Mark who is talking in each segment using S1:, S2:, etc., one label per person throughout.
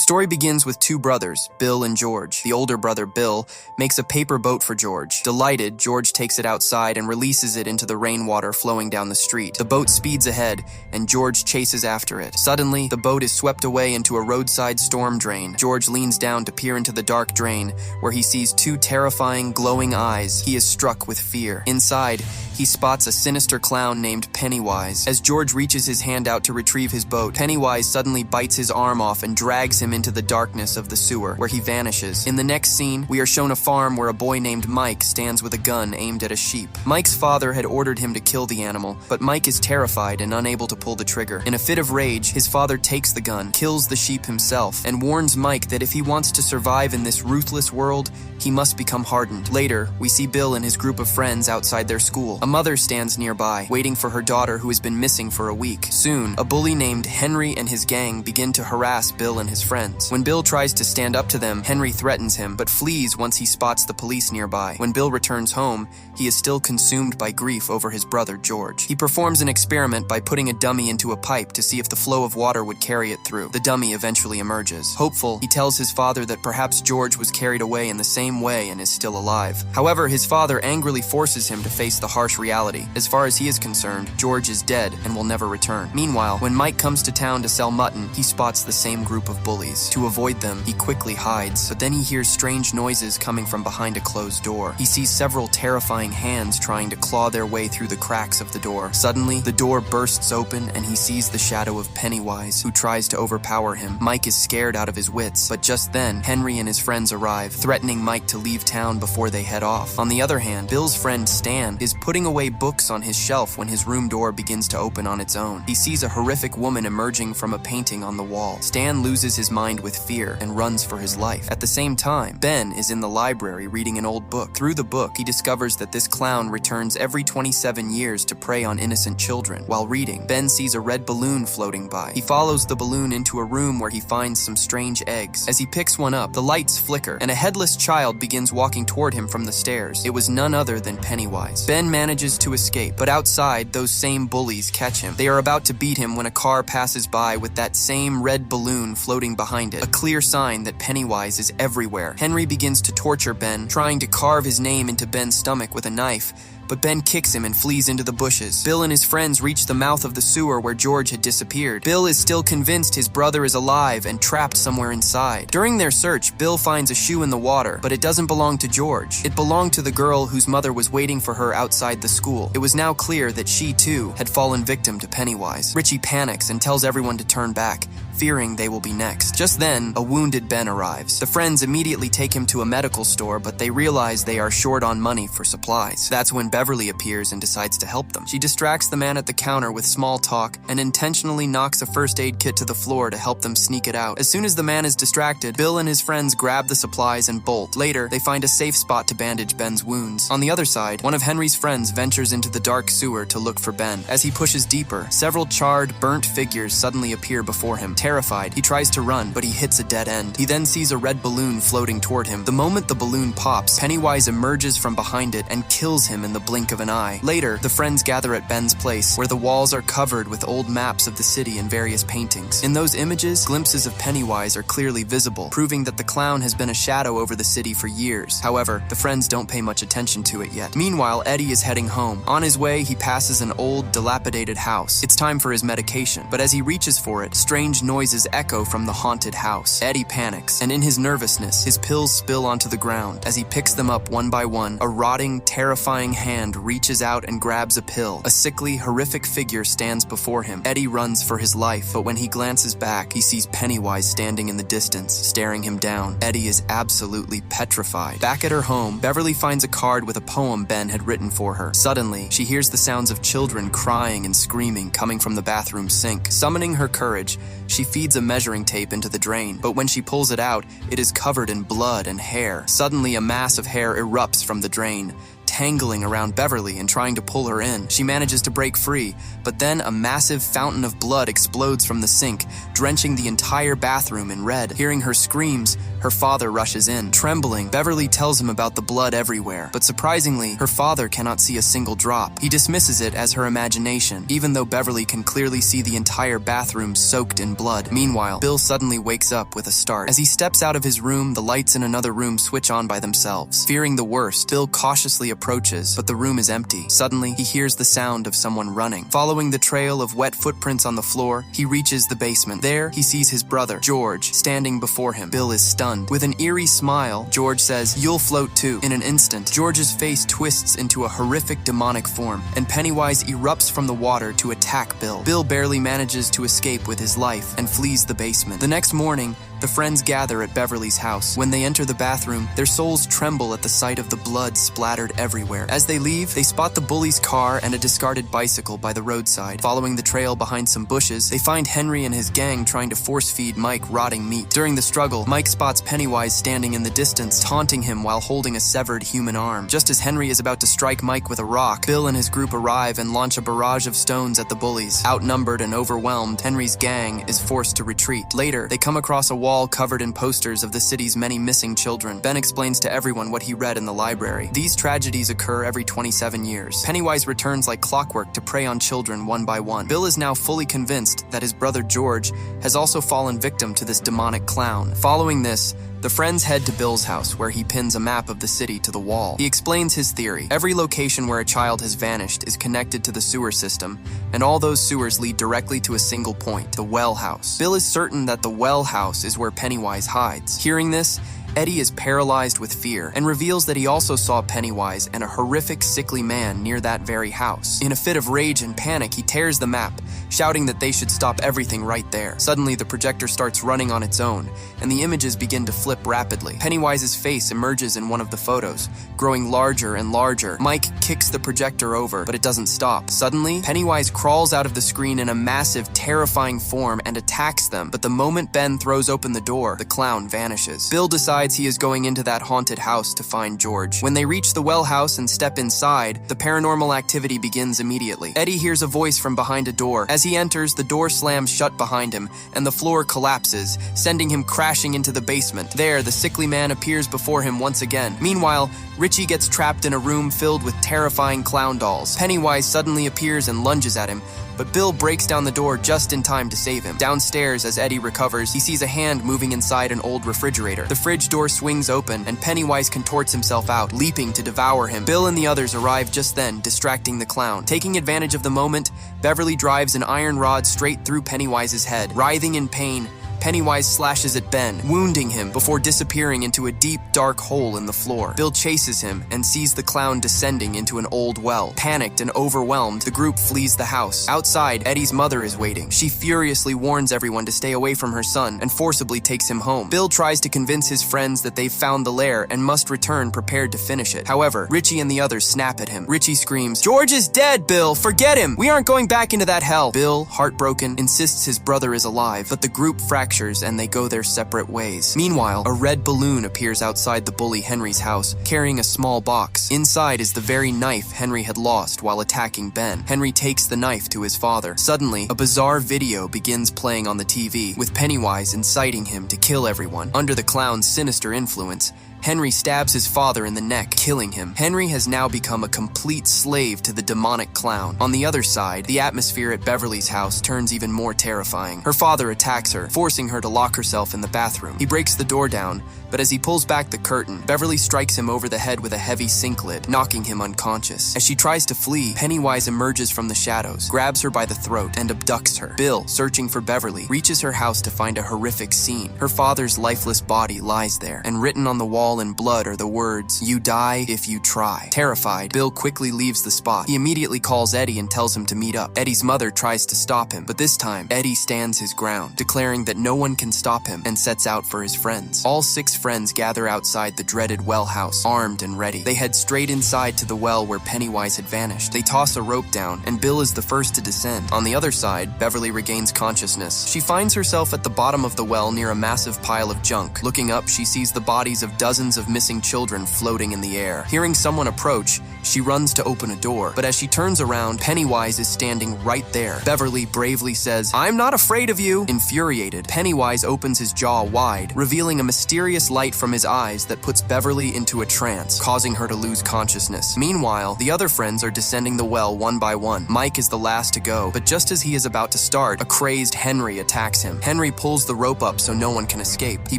S1: story begins with two brothers, Bill and George. The older brother, Bill, makes a paper boat for George. Delighted, George takes it outside and releases it into the rainwater flowing down the street. The boat speeds ahead, and George chases after it. Suddenly, the boat is swept away into a roadside storm drain. George leans down to peer into the dark drain, where he sees two terrifying, glowing eyes. He is struck with fear. Inside, he spots a sinister clown named Pennywise. As George reaches his hand out to retrieve his boat, Pennywise suddenly bites his arm off and drags him into the darkness of the sewer, where he vanishes. In the next scene, we are shown a farm where a boy named Mike stands with a gun aimed at a sheep. Mike's father had ordered him to kill the animal, but Mike is terrified and unable to pull the trigger. In a fit of rage, his father takes the gun, kills the sheep himself, and warns Mike that if he wants to survive in this ruthless world, he must become hardened. Later, we see Bill and his group of friends outside their school. A mother stands nearby, waiting for her daughter who has been missing for a week. Soon, a bully named Henry and his gang begin to harass Bill and his friends. When Bill tries to stand up to them, Henry threatens him, but flees once he spots the police nearby. When Bill returns home, he is still consumed by grief over his brother, George. He performs an experiment by putting a dummy into a pipe to see if the flow of water would carry it through. The dummy eventually emerges. Hopeful, he tells his father that perhaps George was carried away in the same way and is still alive. However, his father angrily forces him to face the harsh reality. As far as he is concerned, George is dead and will never return. Meanwhile, when Mike comes to town to sell mutton, he spots the same group of bullies. To avoid them, he quickly hides, but then he hears strange noises coming from behind a closed door. He sees several terrifying hands trying to claw their way through the cracks of the door. Suddenly, the door bursts open and he sees the shadow of Pennywise, who tries to overpower him. Mike is scared out of his wits, but just then, Henry and his friends arrive, threatening Mike to leave town before they head off. On the other hand, Bill's friend Stan is putting away books on his shelf when his room door begins to open on its own. He sees a horrific woman emerging from a painting on the wall. Stan loses his mind with fear and runs for his life. At the same time, Ben is in the library reading an old book. Through the book, he discovers that this clown returns every 27 years to prey on innocent children. While reading, Ben sees a red balloon floating by. He follows the balloon into a room where he finds some strange eggs. As he picks one up, the lights flicker, and a headless child begins walking toward him from the stairs. It was none other than Pennywise. Ben manages to escape, but outside, those same bullies catch him. They are about to beat him when a car passes by with that same red balloon floating behind it, a clear sign that Pennywise is everywhere. Henry begins to torture Ben, trying to carve his name into Ben's stomach with a knife, but Ben kicks him and flees into the bushes. Bill and his friends reach the mouth of the sewer where George had disappeared. Bill is still convinced his brother is alive and trapped somewhere inside. During their search, Bill finds a shoe in the water, but it doesn't belong to George. It belonged to the girl whose mother was waiting for her outside the school. It was now clear that she, too, had fallen victim to Pennywise. Richie panics and tells everyone to turn back, fearing they will be next. Just then, a wounded Ben arrives. The friends immediately take him to a medical store, but they realize they are short on money for supplies. That's when Beverly appears and decides to help them. She distracts the man at the counter with small talk and intentionally knocks a first aid kit to the floor to help them sneak it out. As soon as the man is distracted, Bill and his friends grab the supplies and bolt. Later, they find a safe spot to bandage Ben's wounds. On the other side, one of Henry's friends ventures into the dark sewer to look for Ben. As he pushes deeper, several charred, burnt figures suddenly appear before him. Terrified, he tries to run, but he hits a dead end. He then sees a red balloon floating toward him. The moment the balloon pops, Pennywise emerges from behind it and kills him in the blink of an eye. Later, the friends gather at Ben's place, where the walls are covered with old maps of the city and various paintings. In those images, glimpses of Pennywise are clearly visible, proving that the clown has been a shadow over the city for years. However, the friends don't pay much attention to it yet. Meanwhile, Eddie is heading home. On his way, he passes an old, dilapidated house. It's time for his medication, but as he reaches for it, strange noises echo from the haunted house. Eddie panics, and in his nervousness, his pills spill onto the ground. As he picks them up one by one, a rotting, terrifying hand reaches out and grabs a pill. A sickly, horrific figure stands before him. Eddie runs for his life, but when he glances back, he sees Pennywise standing in the distance, staring him down. Eddie is absolutely petrified. Back at her home, Beverly finds a card with a poem Ben had written for her. Suddenly, she hears the sounds of children crying and screaming coming from the bathroom sink. Summoning her courage, she feeds a measuring tape into the drain, but when she pulls it out, it is covered in blood and hair. Suddenly, a mass of hair erupts from the drain. tangling around Beverly and trying to pull her in. She manages to break free, but then a massive fountain of blood explodes from the sink, drenching the entire bathroom in red. Hearing her screams, her father rushes in. Trembling, Beverly tells him about the blood everywhere, but surprisingly, her father cannot see a single drop. He dismisses it as her imagination, even though Beverly can clearly see the entire bathroom soaked in blood. Meanwhile, Bill suddenly wakes up with a start. As he steps out of his room, the lights in another room switch on by themselves. Fearing the worst, Bill cautiously approaches, but the room is empty. Suddenly, he hears the sound of someone running. Following the trail of wet footprints on the floor, he reaches the basement. There, he sees his brother, George, standing before him. Bill is stunned. With an eerie smile, George says, "You'll float too." In an instant, George's face twists into a horrific demonic form, and Pennywise erupts from the water to attack Bill. Bill barely manages to escape with his life and flees the basement. The next morning, the friends gather at Beverly's house. When they enter the bathroom, their souls tremble at the sight of the blood splattered everywhere. As they leave, they spot the bully's car and a discarded bicycle by the roadside. Following the trail behind some bushes, they find Henry and his gang trying to force-feed Mike rotting meat. During the struggle, Mike spots Pennywise standing in the distance, taunting him while holding a severed human arm. Just as Henry is about to strike Mike with a rock, Bill and his group arrive and launch a barrage of stones at the bullies. Outnumbered and overwhelmed, Henry's gang is forced to retreat. Later, they come across a wall covered in posters of the city's many missing children. Ben explains to everyone what he read in the library. These tragedies occur every 27 years. Pennywise returns like clockwork to prey on children one by one. Bill is now fully convinced that his brother George has also fallen victim to this demonic clown. Following this, the friends head to Bill's house, where he pins a map of the city to the wall. He explains his theory. Every location where a child has vanished is connected to the sewer system, and all those sewers lead directly to a single point, the well house. Bill is certain that the well house is where Pennywise hides. Hearing this, Eddie is paralyzed with fear and reveals that he also saw Pennywise and a horrific, sickly man near that very house. In a fit of rage and panic, he tears the map, shouting that they should stop everything right there. Suddenly, the projector starts running on its own, and the images begin to flip rapidly. Pennywise's face emerges in one of the photos, growing larger and larger. Mike kicks the projector over, but it doesn't stop. Suddenly, Pennywise crawls out of the screen in a massive, terrifying form and attacks them, but the moment Ben throws open the door, the clown vanishes. Bill decides he is going into that haunted house to find George. When they reach the well house and step inside, the paranormal activity begins immediately. Eddie hears a voice from behind a door. As he enters, the door slams shut behind him, and the floor collapses, sending him crashing into the basement. There, the sickly man appears before him once again. Meanwhile, Richie gets trapped in a room filled with terrifying clown dolls. Pennywise suddenly appears and lunges at him, but Bill breaks down the door just in time to save him. Downstairs, as Eddie recovers, he sees a hand moving inside an old refrigerator. The fridge door swings open, and Pennywise contorts himself out, leaping to devour him. Bill and the others arrive just then, distracting the clown. Taking advantage of the moment, Beverly drives an iron rod straight through Pennywise's head. Writhing in pain, Pennywise slashes at Ben, wounding him before disappearing into a deep, dark hole in the floor. Bill chases him and sees the clown descending into an old well. Panicked and overwhelmed, the group flees the house. Outside, Eddie's mother is waiting. She furiously warns everyone to stay away from her son and forcibly takes him home. Bill tries to convince his friends that they've found the lair and must return prepared to finish it. However, Richie and the others snap at him. Richie screams, "George is dead, Bill! Forget him! We aren't going back into that hell!" Bill, heartbroken, insists his brother is alive, but the group fractures and they go their separate ways. Meanwhile, a red balloon appears outside the bully Henry's house, carrying a small box. Inside is the very knife Henry had lost while attacking Ben. Henry takes the knife to his father. Suddenly, a bizarre video begins playing on the TV, with Pennywise inciting him to kill everyone. Under the clown's sinister influence, Henry stabs his father in the neck, killing him. Henry has now become a complete slave to the demonic clown. On the other side, the atmosphere at Beverly's house turns even more terrifying. Her father attacks her, forcing her to lock herself in the bathroom. He breaks the door down, but as he pulls back the curtain, Beverly strikes him over the head with a heavy sink lid, knocking him unconscious. As she tries to flee, Pennywise emerges from the shadows, grabs her by the throat, and abducts her. Bill, searching for Beverly, reaches her house to find a horrific scene. Her father's lifeless body lies there, and written on the wall in blood are the words, "You die if you try." Terrified, Bill quickly leaves the spot. He immediately calls Eddie and tells him to meet up. Eddie's mother tries to stop him, but this time, Eddie stands his ground, declaring that no one can stop him, and sets out for his friends. All 6 friends gather outside the dreaded well house, armed and ready. They head straight inside to the well where Pennywise had vanished. They toss a rope down, and Bill is the first to descend. On the other side, Beverly regains consciousness. She finds herself at the bottom of the well near a massive pile of junk. Looking up, she sees the bodies of dozens of missing children floating in the air. Hearing someone approach, She runs to open a door, but as she turns around, Pennywise is standing right there. Beverly bravely says, "I'm not afraid of you." Infuriated, Pennywise opens his jaw wide, revealing a mysterious light from his eyes that puts Beverly into a trance, causing her to lose consciousness. Meanwhile, the other friends are descending the well one by one. Mike is the last to go, but just as he is about to start, a crazed Henry attacks him. Henry pulls the rope up so no one can escape. He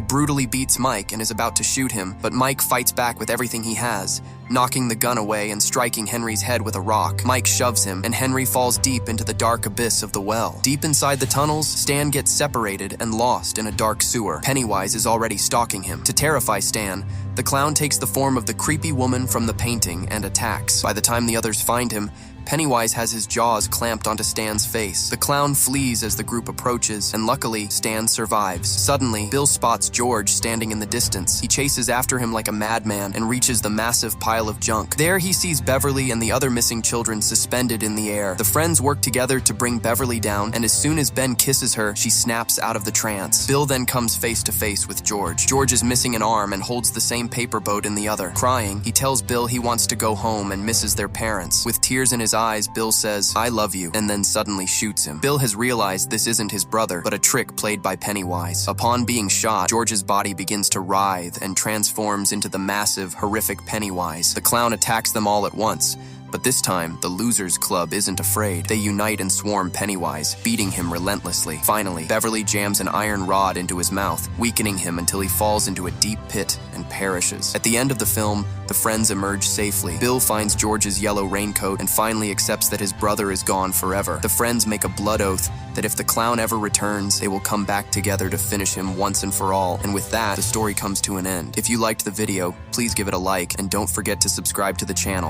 S1: brutally beats Mike and is about to shoot him, but Mike fights back with everything he has, knocking the gun away and striking Henry's head with a rock. Mike shoves him, and Henry falls deep into the dark abyss of the well. Deep inside the tunnels, Stan gets separated and lost in a dark sewer. Pennywise is already stalking him. To terrify Stan, the clown takes the form of the creepy woman from the painting and attacks. By the time the others find him, Pennywise has his jaws clamped onto Stan's face. The clown flees as the group approaches, and luckily, Stan survives. Suddenly, Bill spots George standing in the distance. He chases after him like a madman and reaches the massive pile of junk. There he sees Beverly and the other missing children suspended in the air. The friends work together to bring Beverly down, and as soon as Ben kisses her, she snaps out of the trance. Bill then comes face to face with George. George is missing an arm and holds the same paper boat in the other. Crying, he tells Bill he wants to go home and misses their parents. With tears in his eyes, Bill says, "I love you," and then suddenly shoots him. Bill has realized this isn't his brother, but a trick played by Pennywise. Upon being shot, George's body begins to writhe and transforms into the massive, horrific Pennywise. The clown attacks them all at once, but this time, the Losers Club isn't afraid. They unite and swarm Pennywise, beating him relentlessly. Finally, Beverly jams an iron rod into his mouth, weakening him until he falls into a deep pit and perishes. At the end of the film, the friends emerge safely. Bill finds George's yellow raincoat and finally accepts that his brother is gone forever. The friends make a blood oath that if the clown ever returns, they will come back together to finish him once and for all. And with that, the story comes to an end. If you liked the video, please give it a like, and don't forget to subscribe to the channel.